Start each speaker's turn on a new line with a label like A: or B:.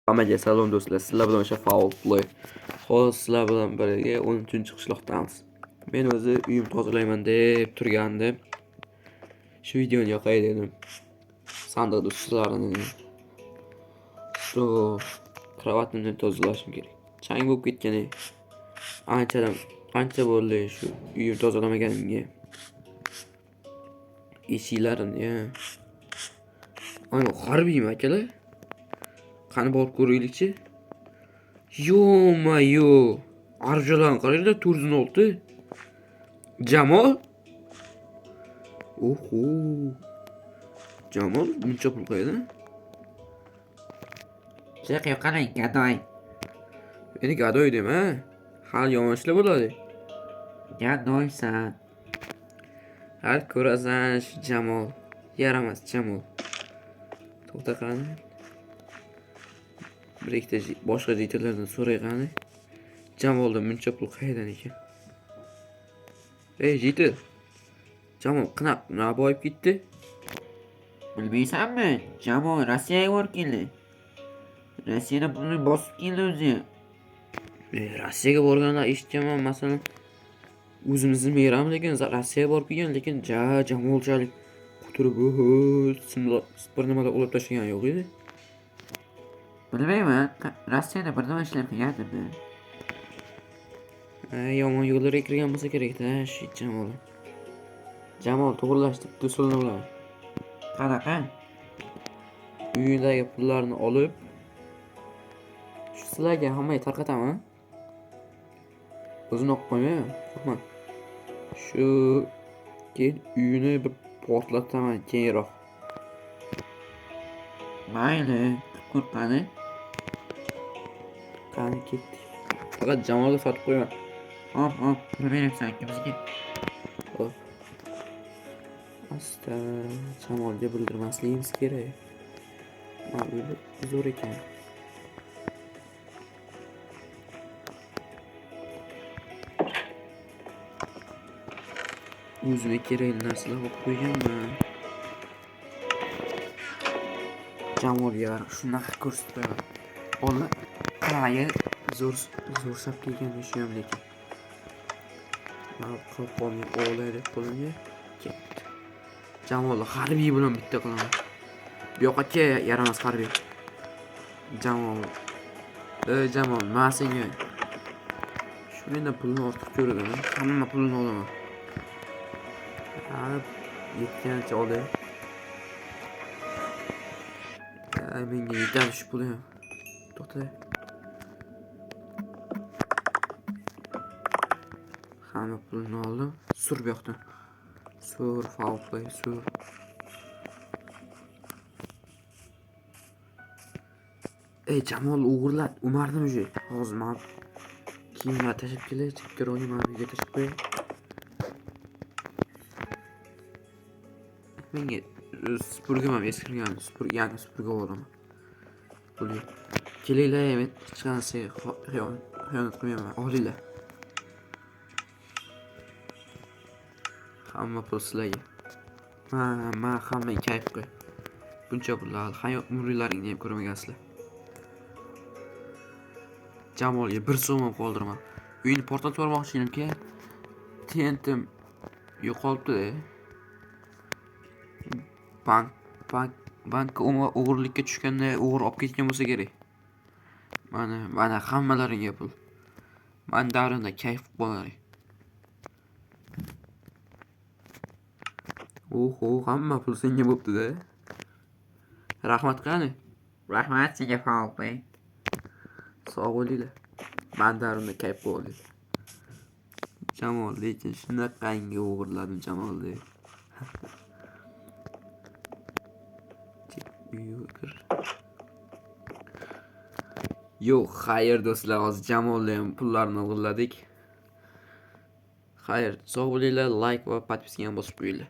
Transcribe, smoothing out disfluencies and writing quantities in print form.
A: Hammaga salom do'stlar. Sizlar bilan o'sha faol play. Hozir sizlar bilan birga 13-qishloqdamiz. Men o'zi uyim tozalayman deb turgandim. Shu videoni yoqay dedim. Sandiqda sizlarni shu kravatimni tozalashim kerak. Chang bo'lib ketgan. Ancha bo'ldi shu uyim tozalamaganimga. Eshiklarini. Ana harbiymi akalar? Qani borib ko'raylikchi. Yo-mayo. Arjalan qarangda 406. Jamol? Oho. Jamol buncha pul qo'yadi.
B: Chiq yo'qalang gadoy.
A: Meni gadoy dema. Hali yomon ishlar bo'ladi.
B: Gadoysan.
A: Hal ko'rasan shu Jamol. Yaramas Jamol. To'xta qani. Bir ikkita boshqa jitirlardan so'ray qani. Jamolda buncha pul qayerdan ekan? Ey jitir. Jamol qana boyib ketdi?
B: Bilmaysanmi? Jamol Rossiyaga borib keldi. Rossiyada pulni bosib keldi o'zi.
A: Rossiyaga borganlar eshitganman, masalan, o'zimizni meramiz lekin Rossiyaga borib kelgan, lekin Jamolchalik quturib bir nimalar olib tashlagan yo'q edi.
B: Bilmayman, Rossiyada bir nima ishlab kelgandir.
A: Yomon yo'llarga kirgan bo'lsa kerak-da, shu Jamol. Jamol to'g'rilashdi, usulni bilan.
B: Qanaqa?
A: Uyidagi pullarni olib, shu sizlarga hammaga tarqataman. O'zini olib qo'ymayman, qo'rqma. Shu keyin uyini bir portlataman keyinroq.
B: Mayli, qo'rqadi.
A: Qani ketdik. Faqat Jamolga sotib qo'yma.
B: Hop, pul beribsan kimizga?
A: Hop. Asta Jamolga bildirmasligimiz kerak. Ma'lum zo'r ekan. O'zimga kerakli narsalar olib qo'yganman. Jamolga shunaqa ko'rsatib qo'yman. Qalay zo'r sapga ekan shu ham lekin. Mana qo'lni o'g'laydi qo'limga ketdi. Jamol harbiy bilan bitta qilaman. Bu yoqqa yaramas harbiy. Jamol. Jamol, men senga shu mendan pulni ortiq ko'raman. Hamma pulni olaman. Yetgancha oldi. Menga yetadi shu pul ham. To'xta. Hamma pulni oldim. Sur bu yoqdan. Sur, faul play, sur. Jamol o'g'irlab, Umarni o'zi. Hozir men kiyimlar tashib kelay, chekka o'ynaman, uyga tashib qo'yay. Menga supurgim ham eskirgan, yangi supurgi olaman. Puli. Kelinglar, men hech qanday xiyonat qilmayman. Olinglar. Hamma pul sizlarga. Men hammaga kayf qo'y. Buncha pullar hayot umrlaringni ham ko'rmagansizlar. Jamolga 1 so'm ham qoldirma. Uyini portlatib yubormoqchi edim-ki, tentim yo'qolibdi-da. Bankka o'g'irlikka tushganda o'g'ir olib ketgan bo'lsa kerak. Mana hammalaringga pul. Men davrimda kayf bo'laring. Oho, hamma pul senga bo'pti-da. Rahmat qani?
B: Rahmat senga faol qo'y.
A: Sog' bo'linglar. Men davrimda kayf bo'ling. Jamol, lekin shunaqangi o'g'irladim Jamolni. Yo'q, xayr do'stlar, hozir Jamolni ham pullarini o'g'irladik. Xayr, sog' bo'linglar, like va podpiskani bosib qo'yinglar.